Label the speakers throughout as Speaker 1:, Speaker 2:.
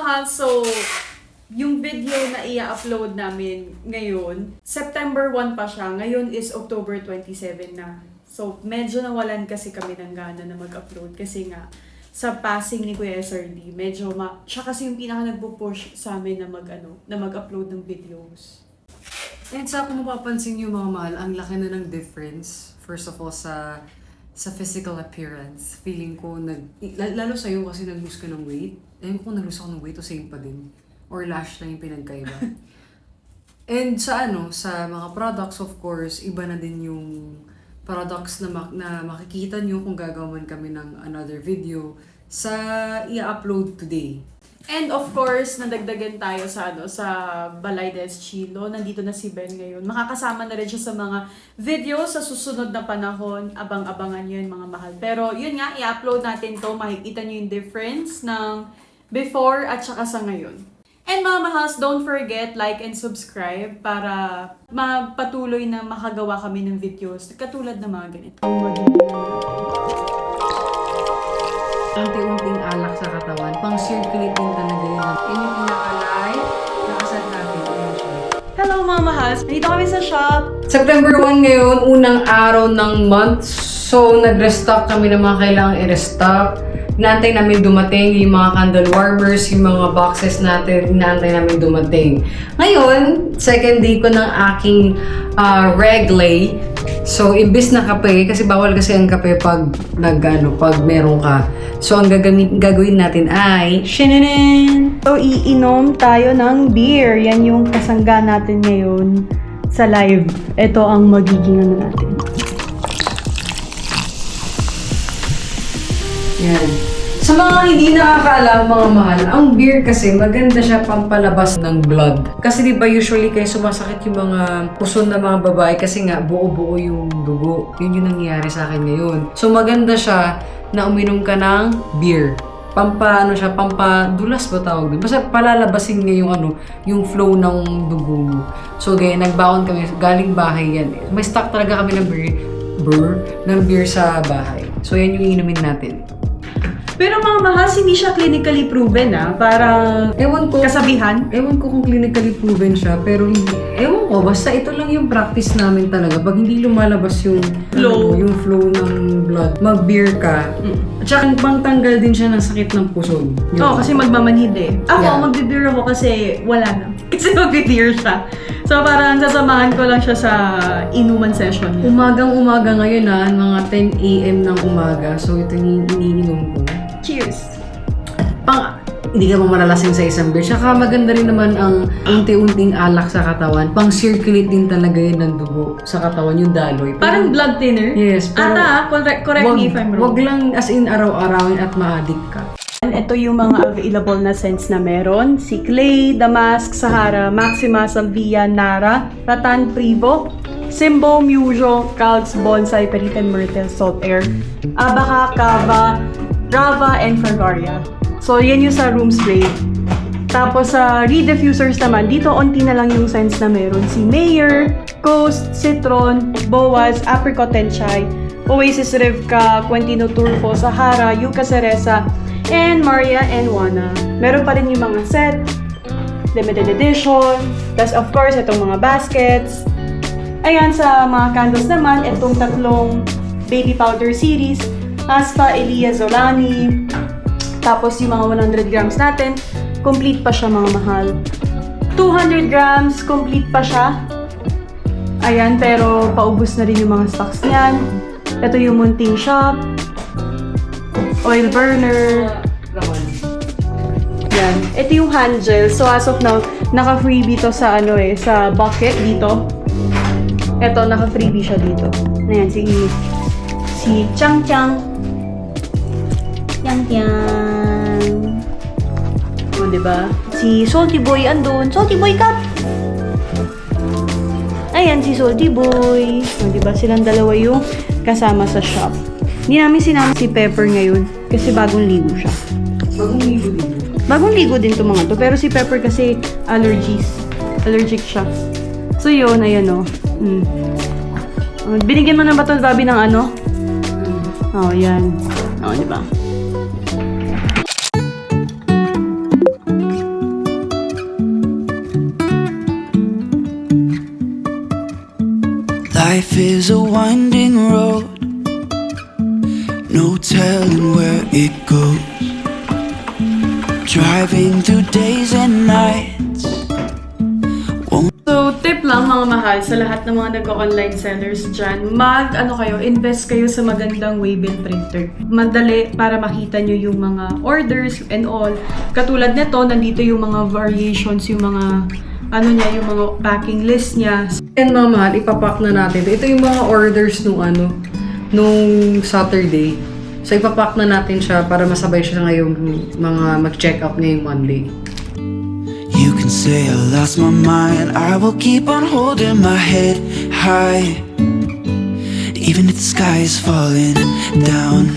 Speaker 1: mahal, so yung video na i-upload namin ngayon, September 1 pa siya. Ngayon is October 27 na. So, medyo nawalan kasi kami ng gana na mag-upload kasi nga, sa passing ni Kuya SRD, medyo siya kasi yung pinaka nagpo-push sa amin na mag-upload ng videos.
Speaker 2: And sa kung mapapansin niyo mga mahal, ang laki na ng difference. First of all, sa physical appearance. Feeling ko, lalo sa'yo kasi nag-lose ka ng weight. Ayun ko nag-lose ako ng weight o same pa din. Or lash lang yung pinagkaiba. And sa mga products, of course, iba na din yung products na makikita nyo kung gagawin kami ng another video sa i-upload today.
Speaker 1: And of course, nadagdagan tayo sa Balay des Chilo. Nandito na si Ben ngayon. Makakasama na rin siya sa mga video sa susunod na panahon. Abang-abangan yun mga mahal. Pero yun nga, i-upload natin to. Makikita nyo yung difference ng before at saka sa ngayon. And mga mahals, don't forget, like and subscribe para mapatuloy na makagawa kami ng videos katulad ng mga ganito.
Speaker 2: Unti-unting alak sa katawan, pang-circulate din talaga yun. Yun yung pinaka-live, nakasad natin.
Speaker 1: Hello mga mahals! Nandito kami sa shop.
Speaker 2: September 1 ngayon, unang araw ng month. So, nag-restock kami ng mga kailangang i-restock. Inaantay namin dumating yung mga candle warmers, yung mga boxes natin, inaantay namin dumating. Ngayon, second day ko ng aking reglay. So, imbis na kape, kasi bawal kasi ang kape pag pag meron ka. So, ang gagawin natin ay shininin!
Speaker 1: So, iinom tayo ng beer. Yan yung kasangga natin ngayon sa live. Ito ang magiging natin.
Speaker 2: Yan. Sa mga hindi nakakaalam mga mahal, ang beer kasi maganda siya pampalabas ng blood. Kasi di ba usually kayo sumasakit yung mga puson na mga babae kasi nga buo-buo yung dugo. Yun yung nangyayari sa akin ngayon. So maganda siya na uminom ka ng beer. Pampadulas ba tawag doon? Basta palalabasin niya yung flow ng dugo mo. So gaya, nagbaon kami, galing bahay yan. May stock talaga kami ng beer sa bahay. So yan yung inumin natin.
Speaker 1: Pero mga mahas, hindi siya clinically proven Parang
Speaker 2: Ewan ko kung clinically proven siya, pero ewan ko, basta ito lang yung practice namin talaga. Pag hindi lumalabas yung flow ng blood, mag-beer ka. At saka pangtanggal din siya ng sakit ng puson.
Speaker 1: Oo, kasi magmamanhid eh. Ako,
Speaker 2: Yeah.
Speaker 1: magbe-beer ako kasi wala na. Kasi magbe-beer siya. So parang sasamahan ko lang siya sa inuman session.
Speaker 2: Umagang-umaga ngayon mga 10 a.m. ng umaga. So ito yung iniinom ko.
Speaker 1: Cheers!
Speaker 2: Hindi ka mamalalasing sa isang beer. Saka maganda rin naman ang unti-unting alak sa katawan. Pang-circulate din talaga yun ng dugo sa katawan, yung daloy.
Speaker 1: Parang blood thinner?
Speaker 2: Yes. Pero
Speaker 1: correct me if I'm wrong.
Speaker 2: Wag lang as in araw-arawin at ma-addict ka.
Speaker 1: Ito yung mga available na scents na meron. Si Clay, Damask, Sahara, Maxima, Salvia, Nara, Rattan, Privo, Simbo, Mujo, Calx, Bonsai, Peritan, Myrtle, Salt Air, Abaca, Cava, Rava, and Fragaria. So, yan yung sa room spray. Tapos sa reed diffusers naman, dito onti na lang yung scents na meron. Si Mayor, Coast, Citron, Boaz, Apricot and Chai, Oasis Rivka, Quentino Turfo, Sahara, Yucca Cereza, and Maria and Juana. Meron pa rin yung mga set, limited edition, plus of course, itong mga baskets. Ayan, sa mga candles naman, itong tatlong baby powder series, Asta, Elia, Zolani. Tapos yung mga 100 grams natin, complete pa siya mga mahal. 200 grams, complete pa siya. Ayan, pero paubos na rin yung mga stocks niyan. Ito yung Munting Shop, oil burner. Yan. Ito yung hand gel. So as of now, naka-freebie to sa sa bucket dito. Ito, naka-freebie siya dito. Ayan, si Chang Chang. Yang. O, diba? Si Salty Boy andun. Salty Boy Cup! Ayan, si Salty Boy. O, diba? Silang dalawa yung kasama sa shop. Hindi namin sinama si Pepper ngayon kasi bagong ligo siya.
Speaker 2: Bagong ligo din.
Speaker 1: Bagong ligo din to mga to. Pero si Pepper kasi allergic siya. So yun, ayan o. Binigyan mo na ba ito, Bobby, ng ano? Oh, yan. Oh, di ba?
Speaker 3: Life is a winding road, no telling where it goes. Driving through days and nights.
Speaker 1: So, tip lang mga mahal sa lahat ng mga nag-online sellers dyan, invest kayo sa magandang waybill printer. Madali para makita nyo yung mga orders and all. Katulad nito, nandito yung mga variations, yung mga yung mga packing list niya.
Speaker 2: And mga mahal, ipapack na natin. Ito yung mga orders nung Saturday. So, ipapack na natin siya para masabay siya ngayong mga mag-check up ngayong Monday.
Speaker 3: You can say I lost my mind, I will keep on holding my head high, even if the sky is falling down.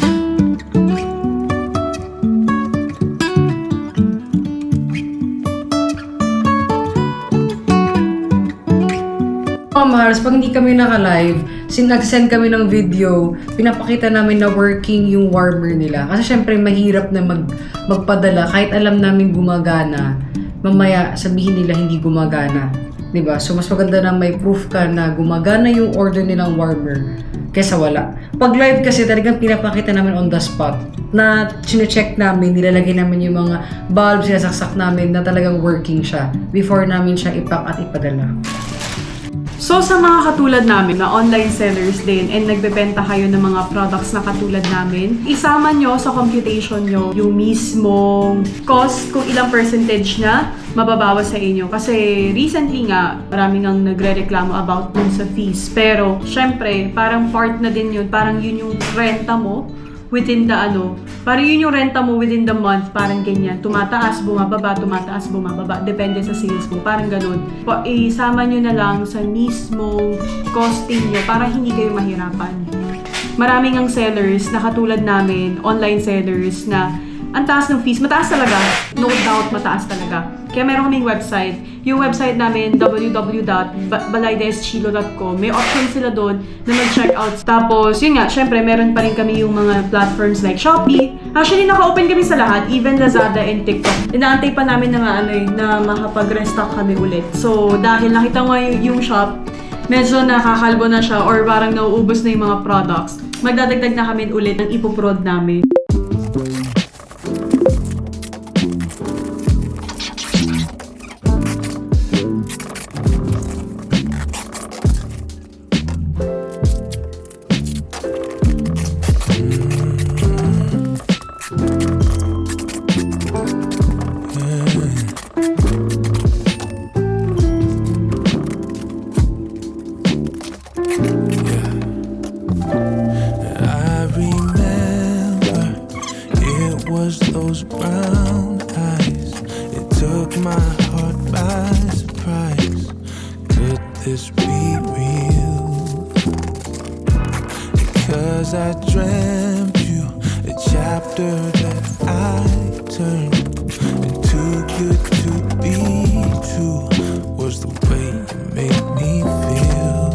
Speaker 2: Mga mahals, pag hindi kami naka-live, nag-send kami ng video, pinapakita namin na working yung warmer nila. Kasi syempre mahirap na magpadala kahit alam namin gumagana. Mamaya sabihin nila hindi gumagana. 'Di ba? So mas maganda na may proof ka na gumagana yung order nilang warmer kaysa wala. Pag live kasi talagang pinapakita namin on the spot na chine-check namin, nilalagay namin yung mga bulbs, sinasaksak namin na talagang working siya before namin siya ipack at ipadala.
Speaker 1: So, sa mga katulad namin na online sellers din and nagbebenta kayo ng mga products na katulad namin, isama nyo sa computation nyo yung mismong cost kung ilang percentage na mababawas sa inyo. Kasi recently nga, maraming ang nagre-reklamo about dun sa fees. Pero, syempre, parang part na din yun. Parang yun yung renta mo within the parang yun yung renta mo within the month, parang ganyan. Tumataas, bumababa, tumataas, bumababa. Depende sa sales mo, parang ganun. Isama nyo na lang sa mismong costing nyo para hindi kayo mahirapan. Maraming ang sellers na katulad namin, online sellers na ang taas ng fees, mataas talaga. No doubt, mataas talaga. Kaya meron kaming website. Yung website namin, www.balaydeschilo.com. May option sila doon na mag-check out. Tapos, yun nga, syempre, meron pa rin kami yung mga platforms like Shopee. Actually, naka-open kami sa lahat, even Lazada and TikTok. Inaantay pa namin na makapag-restock kami ulit. So, dahil nakita mo yung shop, medyo nakakalbo na siya or parang nauubos na yung mga products, magdadagdag na kami ulit ng ipoprod namin.
Speaker 4: Those brown eyes, it took my heart by surprise. Could this be real? Because I dreamt you, a chapter that I turned, and too good to be true was the way you made me feel.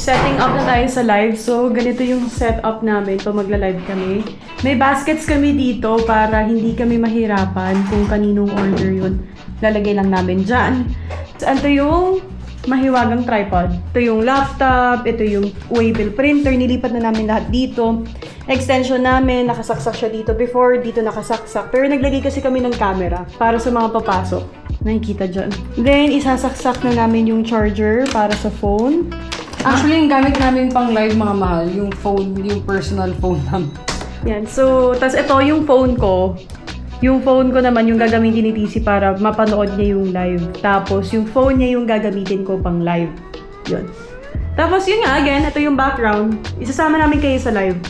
Speaker 1: Setting up na tayo sa live. So, ganito yung setup namin pag magla-live kami. May baskets kami dito para hindi kami mahirapan kung kaninong order yun. Lalagay lang namin dyan. So, ito yung mahiwagang tripod. Ito yung laptop, ito yung waybill printer. Nilipat na namin lahat dito. Extension namin, nakasaksak siya dito before. Dito nakasaksak. Pero naglagay kasi kami ng camera para sa mga papasok. Nakikita dyan. Then, isasaksak na namin yung charger para sa phone.
Speaker 2: Actually, yung gamit namin pang live mga mahal, yung phone, yung personal phone namin.
Speaker 1: Yan. So, tas ito yung phone ko. Yung phone ko naman yung gagamitin ni TC para mapanood niya yung live. Tapos, yung phone niya yung gagamitin ko pang live. Yun. Tapos, yun nga, again, ito yung background. Isasama namin kayo sa live.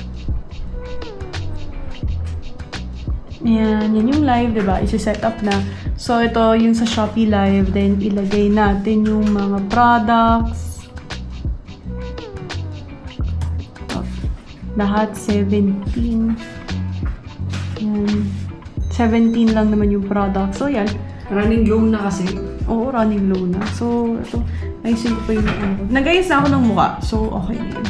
Speaker 1: Yan. Yan yung live, diba? Isi-set up na. So, ito yung sa Shopee Live. Then, ilagay natin yung mga products. Lahat 17. Yan. 17 lang naman yung product. So, yan.
Speaker 2: Running low na kasi.
Speaker 1: Oo, running low na. So, ito, ayusin ko pa yung ano. Nag-ayos na ako ng mukha. So, okay na yun.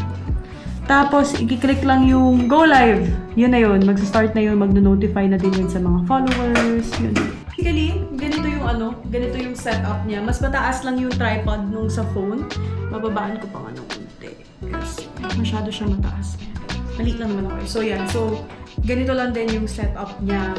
Speaker 1: Tapos, i-click lang yung go live. Yun na yun. Magsa-start na yun. Mag-notify na din yun sa mga followers. Yun. Basically, ganito yung ganito yung setup niya. Mas mataas lang yung tripod nung sa phone. Bababaan ko pa nga ng konti. Kasi masyado siya mataas. Maliit lang naman ako eh. So, yan. So, ganito lang din yung setup niya.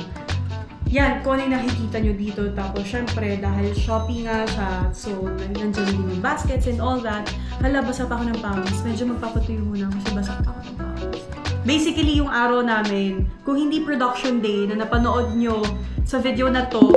Speaker 1: Yan, kung ano yung nakikita nyo dito. Tapos, syempre, dahil Shopee nga siya, so, nandiyan din yung baskets and all that. Hala, basa pa ako ng pawis. Medyo magpapatuyo muna kasi basa pa ako ng pawis. Basically, yung araw namin, kung hindi production day na napanood nyo sa video na to,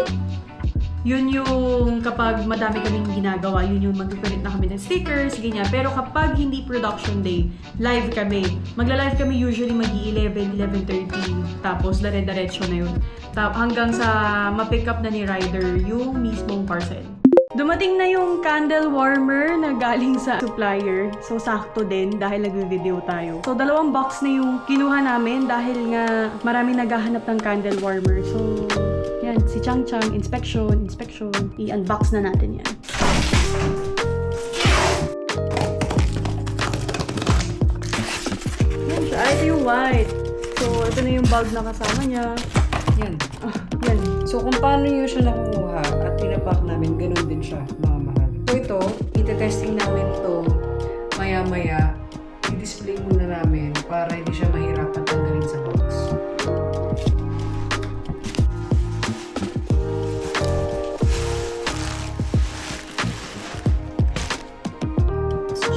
Speaker 1: yun yung kapag madami kaming ginagawa, yun yung mag-print na kami ng stickers, ganyan. Pero kapag hindi production day, live kami. Magla-live kami usually mag-11, 11:30. Tapos, dare-diretso na yun. Hanggang sa ma-pick up na ni Ryder yung mismong parcel. Dumating na yung candle warmer na galing sa supplier. So, sakto din dahil nag-video tayo. So, 2 box na yung kinuha namin dahil nga marami naghahanap ng candle warmer. So, yan. Si Chang Chang, inspection. I-unbox na natin yan. Yan siya. Ito yung white. So, ito na yung bulb na kasama niya.
Speaker 2: Yan.
Speaker 1: Yan.
Speaker 2: So, kung paano nyo siya nakukuha at pinapack namin, ganun din siya, mga mahal. So, ito, ite-testing namin ito maya-maya. I-display muna namin para hindi siya mahirapan tanggalin sa box.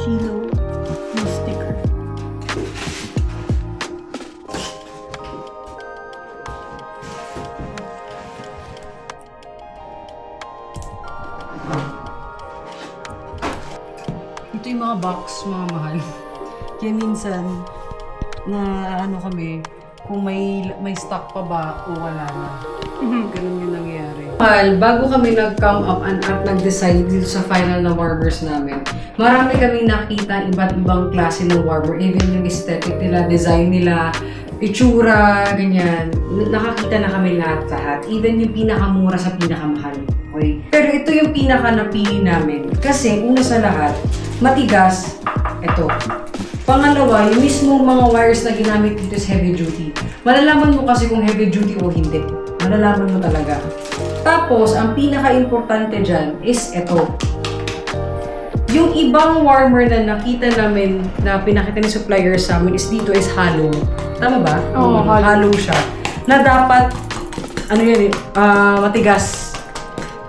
Speaker 1: Chilo yung sticker.
Speaker 2: Ito yung mga box, mga mahal. Kaya minsan, na ano kami, kung may stock pa ba o wala na. Ganun yung nangyayari. Mahal, bago kami nag-come up at nag-decide dito sa final na warmers namin, marami kaming nakita iba't ibang klase ng warmer. Even yung aesthetic nila, design nila, itsura, ganyan. Nakakita na kami lahat. Even yung pinakamura sa pinakamahal. Okay? Pero ito yung pinaka-napili namin. Kasi, una sa lahat, matigas. Ito. Pangalawa, yung mismong mga wires na ginamit dito is heavy duty. Malalaman mo kasi kung heavy duty o hindi. Malalaman mo talaga. Tapos, ang pinaka-importante dyan is ito. Yung ibang warmer na nakita namin na pinakita ni supplier sa amin is dito is hollow. Tama ba?
Speaker 1: Oo,
Speaker 2: hollow siya. Na dapat, matigas.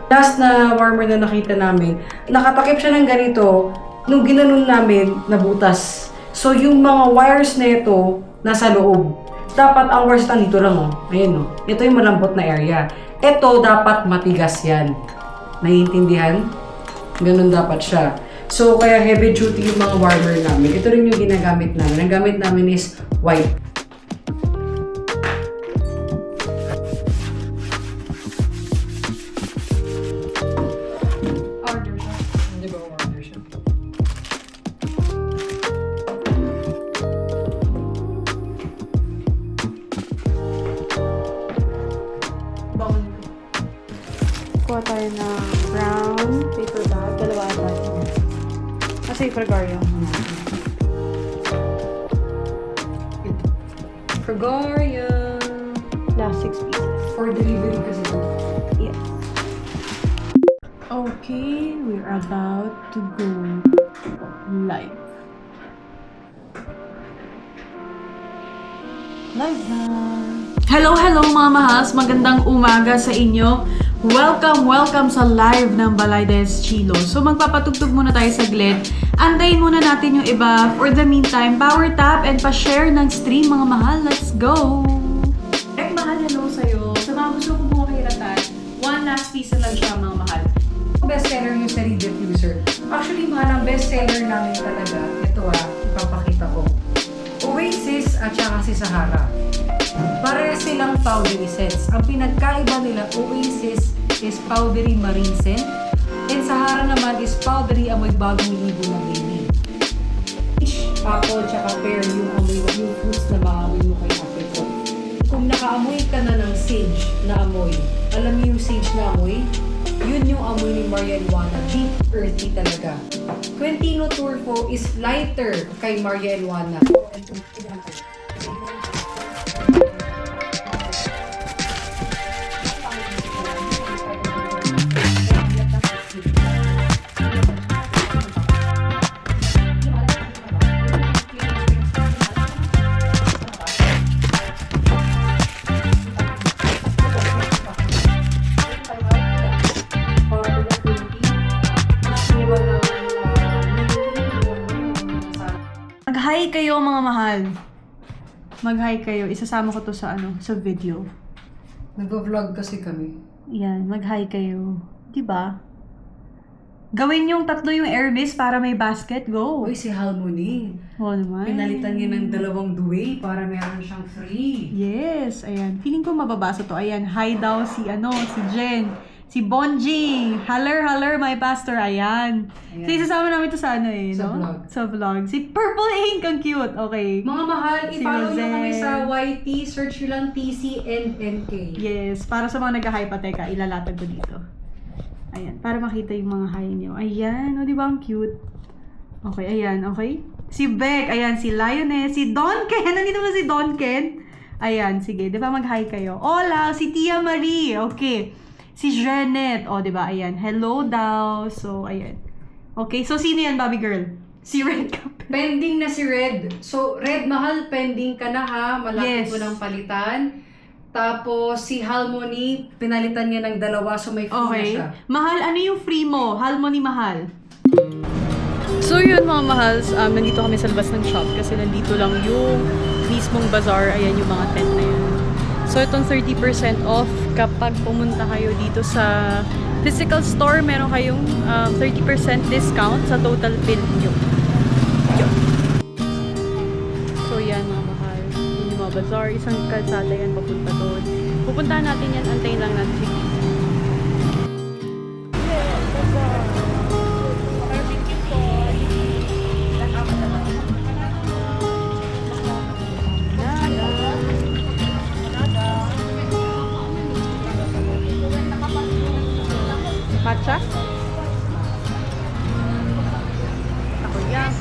Speaker 2: Last na warmer na nakita namin, nakatakip siya ng ganito, nung ginanon namin, nabutas. So, yung mga wires na ito, nasa loob. Dapat ang wires dito lang, oh. Ayan, oh. Ito yung malambot na area. Ito, dapat matigas yan. Naiintindihan? Ganun dapat siya. So, kaya heavy duty yung mga warmer namin. Ito rin yung ginagamit namin. Ang gamit namin is white.
Speaker 1: Order siya.
Speaker 2: Hindi ba order siya?
Speaker 1: Bawal ko. Kuha tayo ng brown paper bag. Dalawa tayo. Kasi Fragario.
Speaker 2: Fragaria!
Speaker 1: Last 6 pieces.
Speaker 2: For delivery kasi ito.
Speaker 1: Yes. Okay, we're about to go live. Live na! Hello mga mahals! Magandang umaga sa inyo. Welcome sa live ng Balaydes Chilo. So magpapatugtog muna tayo saglit. Antayin muna natin yung iba. For the meantime, power tap and pa-share ng stream mga mahal. Let's go! Mahal, hello sa'yo. Sa mga gusto ko buong kahiratan, one last piece na lang siya mga mahal.
Speaker 2: Bestseller yung sa Reed Diffuser. Actually, mahal ang bestseller namin talaga. Ito ipapakita ko. Oasis at saka si Sahara. Pareha silang powdery scents. Ang pinagkaiba nila, Oasis is powdery marine scent. And Sahara naman is powdery amoy bagong libo na baby. Peach, apple, tsaka pear yung amoy, yung fruits na maamoy mo kay apricot. Kung nakaamoy ka na ng sage na amoy, alam mo yung sage na amoy? Yun yung amoy ni Maria Elwana. Deep earthy talaga. Quentino Turfo is lighter kay Maria Elwana.
Speaker 1: Mag-hi kayo mga mahal. Mag-hi kayo. Isasama ko to sa sa video.
Speaker 2: Nagvo-vlog kasi kami.
Speaker 1: Yan, mag-hi kayo. Diba? Gawin yung 3 yung Hermes para may basket. Go!
Speaker 2: Uy, si Halmoni.
Speaker 1: Oo naman.
Speaker 2: Pinalitan niya ng 2 duway para meron siyang free.
Speaker 1: Yes, ayan. Feeling ko mababasa to. Ayan, hi daw si si Jen. Si Bonji. Haller, my pastor. Ayan.
Speaker 2: Ayan.
Speaker 1: So, isasama namin to sa
Speaker 2: Sa
Speaker 1: no?
Speaker 2: vlog.
Speaker 1: Sa vlog. Si Purple Ink, ang cute. Okay.
Speaker 2: Mga mahal,
Speaker 1: Si
Speaker 2: i-follow nyo
Speaker 1: Rosel.
Speaker 2: kami sa YT. Search nyo lang TCNNK.
Speaker 1: Yes, para sa mga nag-hi pa, teka, ilalatag ko dito. Ayan, para makita yung mga hi nyo. Ayan, o, di ba ang cute? Okay, ayan, okay. Si Beck, ayan, si Lioness, si Don Ken, nandito ba si Don Ken? Ayan, sige, di ba mag-hi kayo? Hola, si Tia Marie, okay. Si Janet, o, di ba, ayan, hello daw. So, ayan. Okay, so sino yan, Bobby Girl? Si Red Cup.
Speaker 2: Pending na si Red. So, Red, mahal, pending ka na ha. Malapit
Speaker 1: Yes.
Speaker 2: ko ng palitan. Tapos, si Halmoni, pinalitan niya ng 2, so may free na
Speaker 1: Okay.
Speaker 2: siya.
Speaker 1: Mahal, ano yung free mo? Halmoni mahal. So yun mga mahals, nandito kami sa labas ng shop kasi nandito lang yung mismong bazaar. Ayan yung mga tent na yan. So itong 30% off kapag pumunta kayo dito sa physical store, meron kayong 30% discount sa total bill nyo. Yun. So yan mga mahal, yun yung mga bazaar. Isang kalsada yan papunta doon. Pupuntahan natin yan, antayin lang natin si Pizza. Matcha? Ako yan.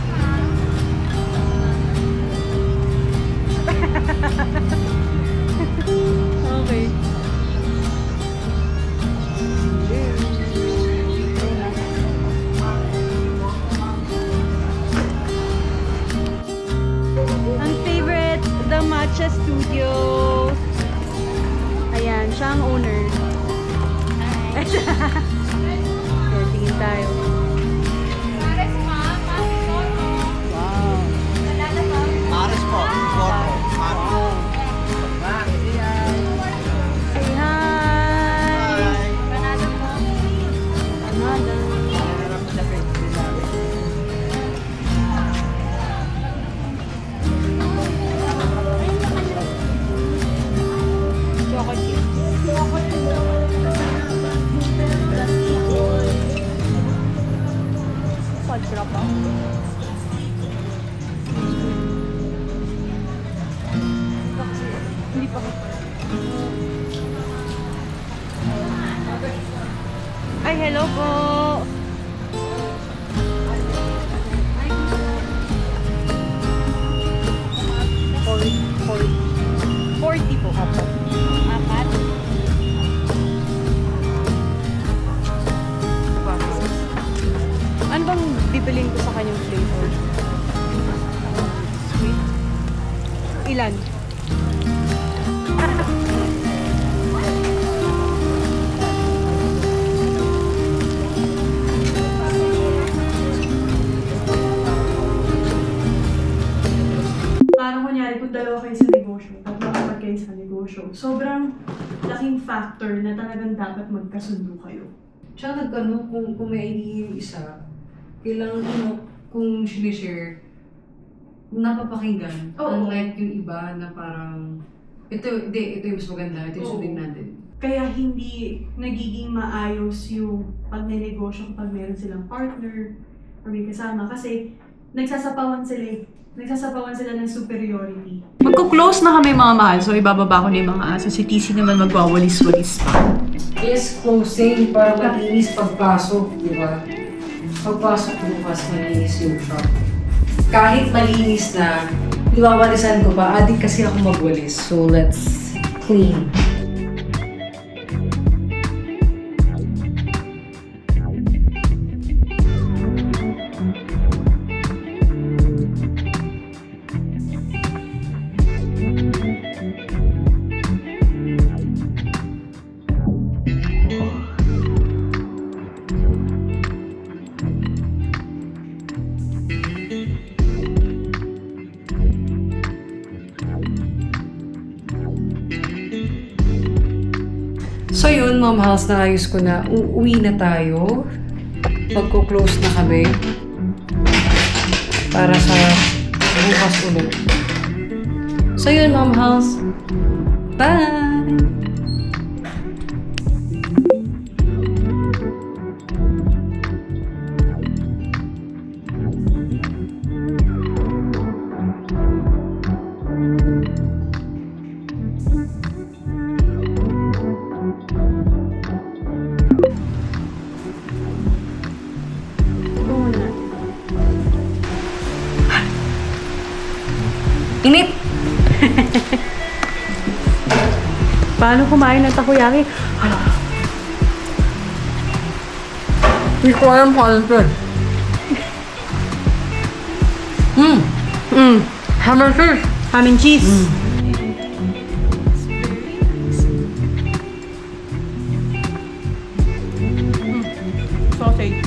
Speaker 1: Okay. Ang favorite, the Matcha Studio. Ayan, siya ang owner. Ayan, tingin tayo. Wow.
Speaker 5: Pares po. Wow.
Speaker 1: Say hi! Canada. Choco chips. Qual sarap ba? Hindi pa ko. Ay, hello po! Forty po ako. Apat. Ano bang bibilin ko sa kanyang flavor? Sweet. Ilan? Parang kunyari kung dalawa kayo sa negosyo, tatlo kayo sa negosyo, sobrang laking factor na talagang dapat magkasundo kayo.
Speaker 2: Tsaka kung may idea yung isa, kailangan kung sinishare, napapakinggan.
Speaker 1: Oo.
Speaker 2: Unlike yung iba na parang, ito yung mas maganda, ito yung
Speaker 1: Oo.
Speaker 2: sundin natin.
Speaker 1: Kaya hindi nagiging maayos yung pagnenegosyo kapag meron silang partner or may kasama kasi nagsasapawan sila ng superiority. Magko-close na kami mga mahal, so ibababa ko na yung mga aso. Si TC naman magwawalis-walis pa.
Speaker 2: Yes, closing para malinis pagpasok, di ba? Pagpasok bukas, malinis yung shop. Kahit malinis na, iwawalisan ko pa. Adik kasi ako magwalis. So, let's clean. So yun, mga mahals, naayos ko na. Uuwi na tayo. Magko-close na kami. Para sa bukas ulit. So yun, mga mahals. Bye! Init!
Speaker 1: Paano kumain ng takoyaki?
Speaker 2: Hindi ko alam kung ano ito. Ham and cheese!
Speaker 1: Ham and cheese. Sausage.